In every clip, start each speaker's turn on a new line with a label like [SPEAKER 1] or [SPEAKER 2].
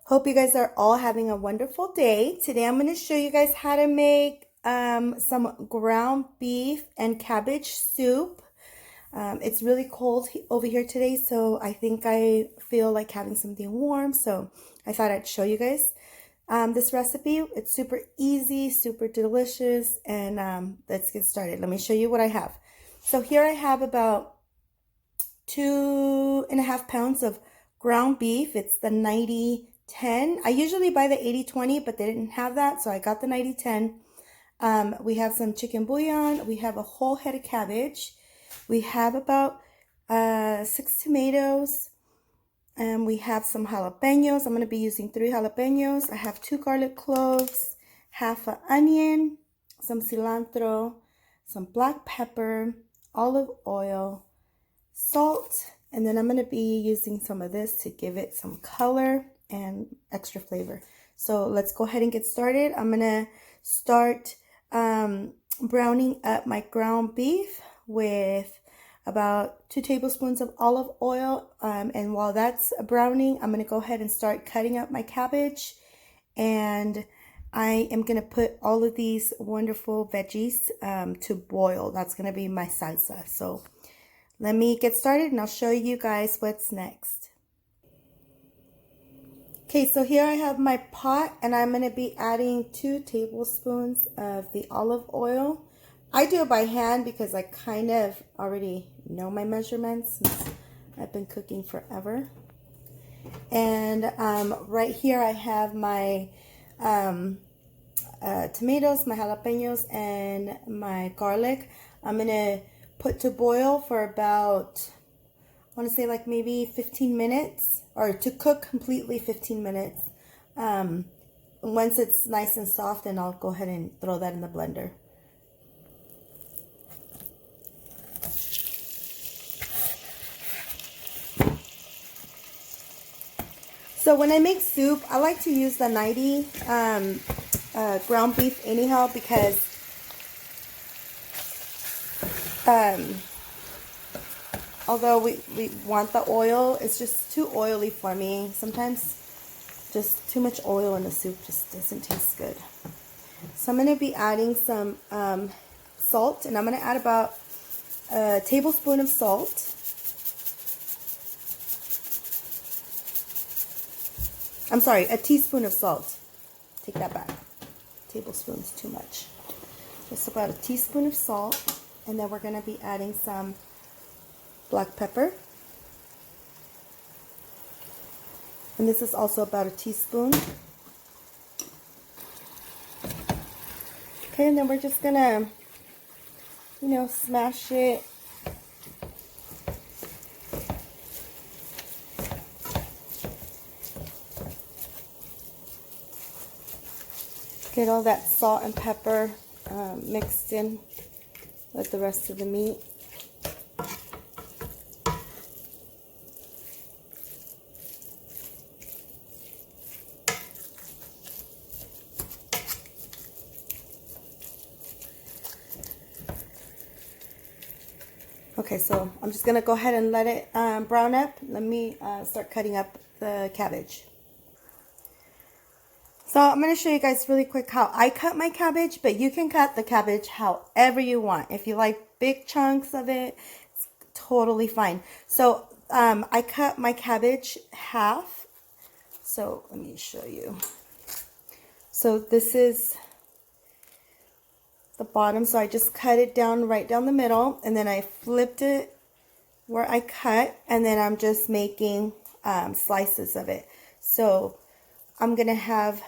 [SPEAKER 1] Hope you guys are all having a wonderful day. Today I'm going to show you guys how to make some ground beef and cabbage soup. It's really cold over here today, so I think I feel like having something warm, so I thought I'd show you guys this recipe. It's super easy, super delicious, and let's get started. Let me show you what I have. So here I have about 2.5 pounds of ground beef. It's the 90-10. I usually buy the 80-20, but they didn't have that, so I got the 90-10. We have some chicken bouillon. We have a whole head of cabbage. We have about 6 tomatoes. And we have some jalapenos. I'm going to be using 3 jalapenos. I have 2 garlic cloves, half an onion, some cilantro, some black pepper, olive oil, salt, and then I'm going to be using some of this to give it some color and extra flavor. So let's go ahead and get started. I'm going to start browning up my ground beef with about 2 tablespoons of olive oil, and while that's browning, I'm going to go ahead and start cutting up my cabbage, and I am going to put all of these wonderful veggies to boil. That's going to be my salsa. So let me get started and I'll show you guys what's next. Okay, so here I have my pot and I'm going to be adding 2 tablespoons of the olive oil. I do it by hand because I kind of already know my measurements since I've been cooking forever. And right here I have my tomatoes, my jalapenos, and my garlic. I'm going to put to boil for about, I want to say like maybe 15 minutes, or to cook completely 15 minutes. Once it's nice and soft, then I'll go ahead and throw that in the blender. So when I make soup, I like to use the 90 ground beef anyhow, because although we want the oil, it's just too oily for me. Sometimes just too much oil in the soup just doesn't taste good. So I'm going to be adding some salt, and I'm going to add about a tablespoon of salt. I'm sorry, a teaspoon of salt. Take that back. Tablespoon's too much. Just about a teaspoon of salt. And then we're going to be adding some black pepper. And this is also about a teaspoon. Okay, and then we're just going to, smash it. Get all that salt and pepper mixed in with the rest of the meat. Okay, so I'm just going to go ahead and let it brown up. Let me start cutting up the cabbage. So I'm going to show you guys really quick how I cut my cabbage, but you can cut the cabbage however you want. If you like big chunks of it, it's totally fine. So I cut my cabbage half. So let me show you. So this is the bottom. So I just cut it down right down the middle, and then I flipped it where I cut, and then I'm just making slices of it. So I'm going to have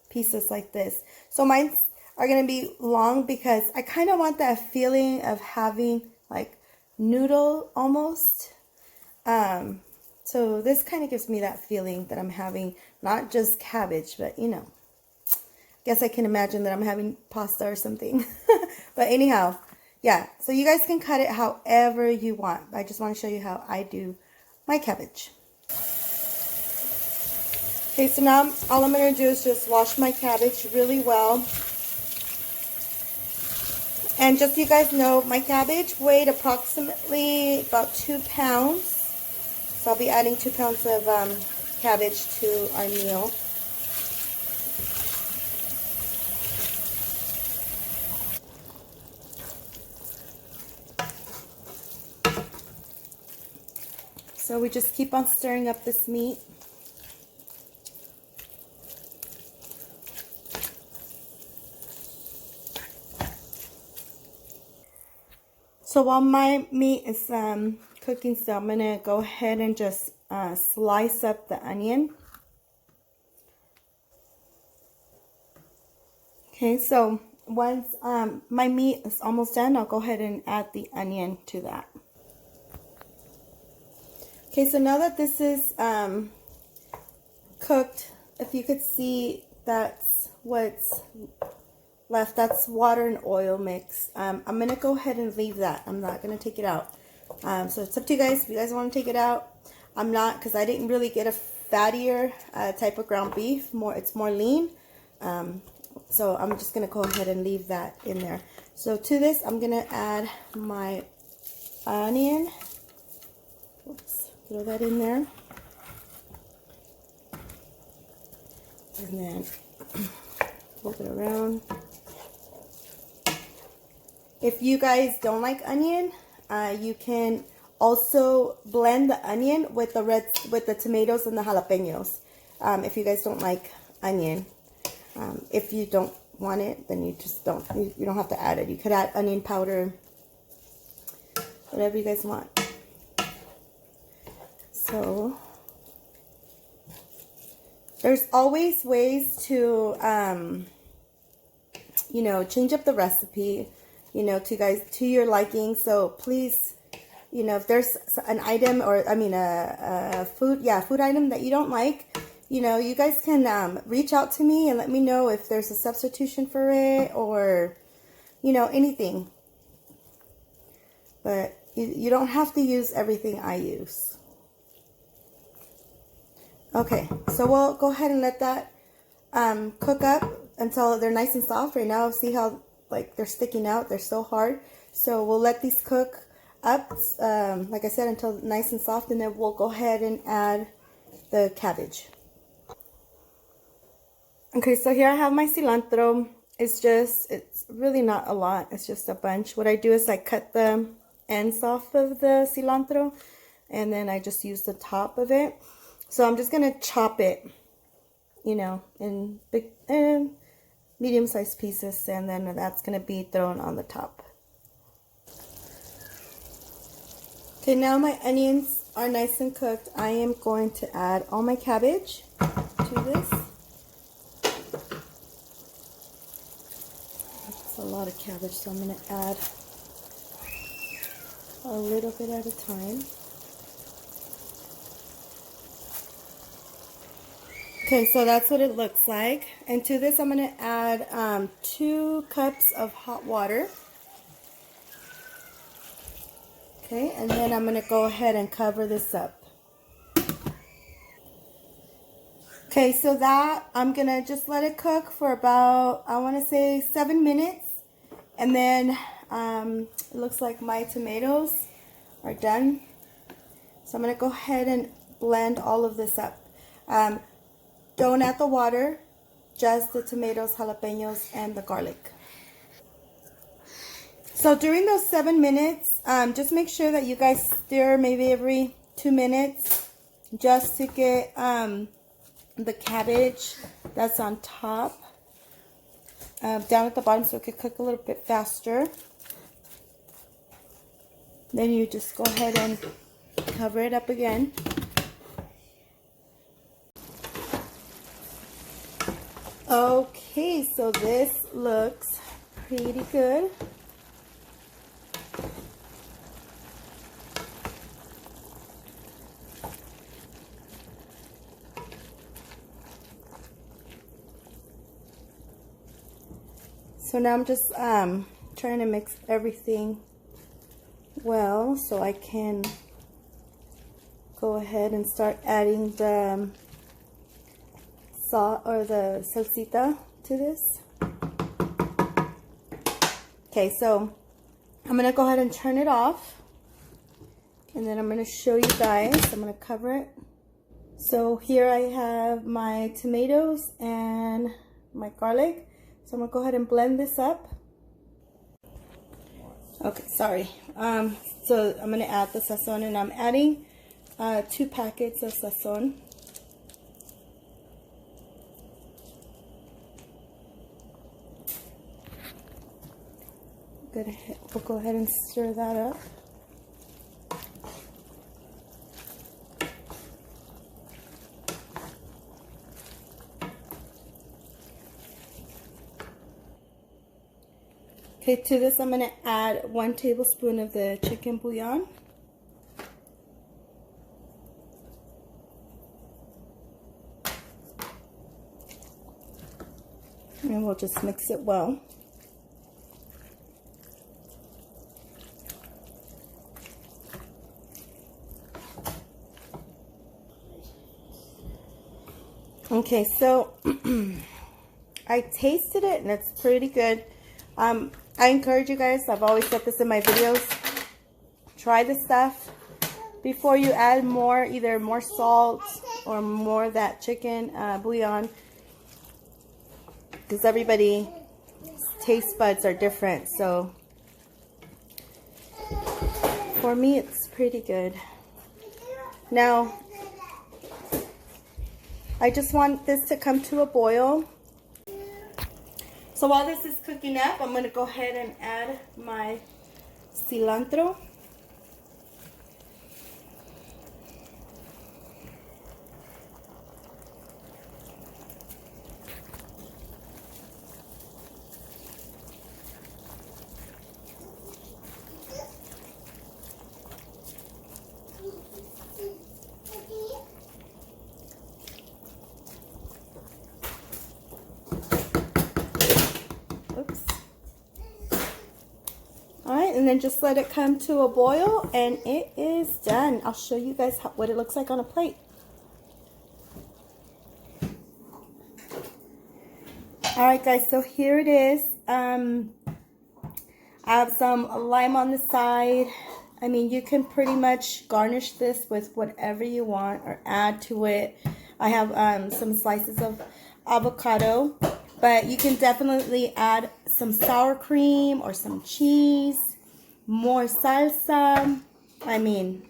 [SPEAKER 1] pieces like this. So mine are going to be long because I kind of want that feeling of having like noodle almost. So this kind of gives me that feeling that I'm having not just cabbage, but guess I can imagine that I'm having pasta or something. But anyhow, yeah, so you guys can cut it however you want. I just want to show you how I do my cabbage. Okay, so now all I'm going to do is just wash my cabbage really well. And just so you guys know, my cabbage weighed approximately about 2 pounds. So I'll be adding 2 pounds of cabbage to our meal. So we just keep on stirring up this meat. So while my meat is cooking still, I'm going to go ahead and just slice up the onion. Okay, so once my meat is almost done, I'll go ahead and add the onion to that. Okay, so now that this is cooked, if you could see, that's what's left. That's water and oil mix. I'm going to go ahead and leave that. I'm not going to take it out. So it's up to you guys. If you guys want to take it out, I'm not, because I didn't really get a fattier type of ground beef. It's more lean. So I'm just going to go ahead and leave that in there. So to this, I'm going to add my onion. Oops, throw that in there. And then flip it around. If you guys don't like onion, you can also blend the onion with the tomatoes and the jalapenos. If you guys don't like onion. If you don't want it, then you just don't. You don't have to add it. You could add onion powder, whatever you guys want. So there's always ways to, you know, change up the recipe, you know, to your liking. So please, you know, if there's an item, or I mean a food item that you don't like, you know, you guys can reach out to me and let me know if there's a substitution for it, or, you know, anything. But you don't have to use everything I use. Okay, so we'll go ahead and let that cook up until they're nice and soft. Right now, see how like they're sticking out? They're so hard. So we'll let these cook up, like I said, until nice and soft, and then we'll go ahead and add the cabbage. Okay, so here I have my cilantro. It's really not a lot. It's just a bunch. What I do is I cut the ends off of the cilantro, and then I just use the top of it. So I'm just going to chop it, you know, in big and medium-sized pieces, and then that's going to be thrown on the top. Okay, now my onions are nice and cooked. I am going to add all my cabbage to this. That's a lot of cabbage, so I'm going to add a little bit at a time. Okay, so that's what it looks like. And to this, I'm going to add 2 cups of hot water. Okay, and then I'm going to go ahead and cover this up. Okay, so that, I'm going to just let it cook for about, I want to say 7 minutes. And then it looks like my tomatoes are done. So I'm going to go ahead and blend all of this up. Don't add the water, just the tomatoes, jalapenos, and the garlic. So during those 7 minutes, just make sure that you guys stir maybe every 2 minutes, just to get the cabbage that's on top down at the bottom, so it could cook a little bit faster. Then you just go ahead and cover it up again. Okay, so this looks pretty good. So now I'm just trying to mix everything well, so I can go ahead and start adding the salt or the salsita to this. Okay, so I'm gonna go ahead and turn it off, and then I'm gonna show you guys. I'm gonna cover it. So here I have my tomatoes and my garlic. So I'm gonna go ahead and blend this up. Okay, sorry. So I'm gonna add the sazon, and I'm adding 2 packets of sazon. We'll go ahead and stir that up. Okay, to this I'm going to add 1 tablespoon of the chicken bouillon. And we'll just mix it well. Okay, so I tasted it and it's pretty good. I encourage you guys, I've always said this in my videos, try this stuff before you add more, either more salt or more of that chicken bouillon, because everybody's taste buds are different. So for me, it's pretty good. Now, I just want this to come to a boil. So while this is cooking up, I'm going to go ahead and add my cilantro. Oops. Alright, and then just let it come to a boil and it is done. I'll show you guys what it looks like on a plate. Alright guys, so here it is. I have some lime on the side. I mean, you can pretty much garnish this with whatever you want or add to it. I have some slices of avocado. But you can definitely add some sour cream or some cheese, more salsa. I mean,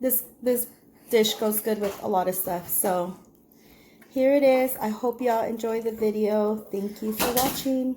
[SPEAKER 1] this dish goes good with a lot of stuff. So here it is. I hope y'all enjoy the video. Thank you for watching.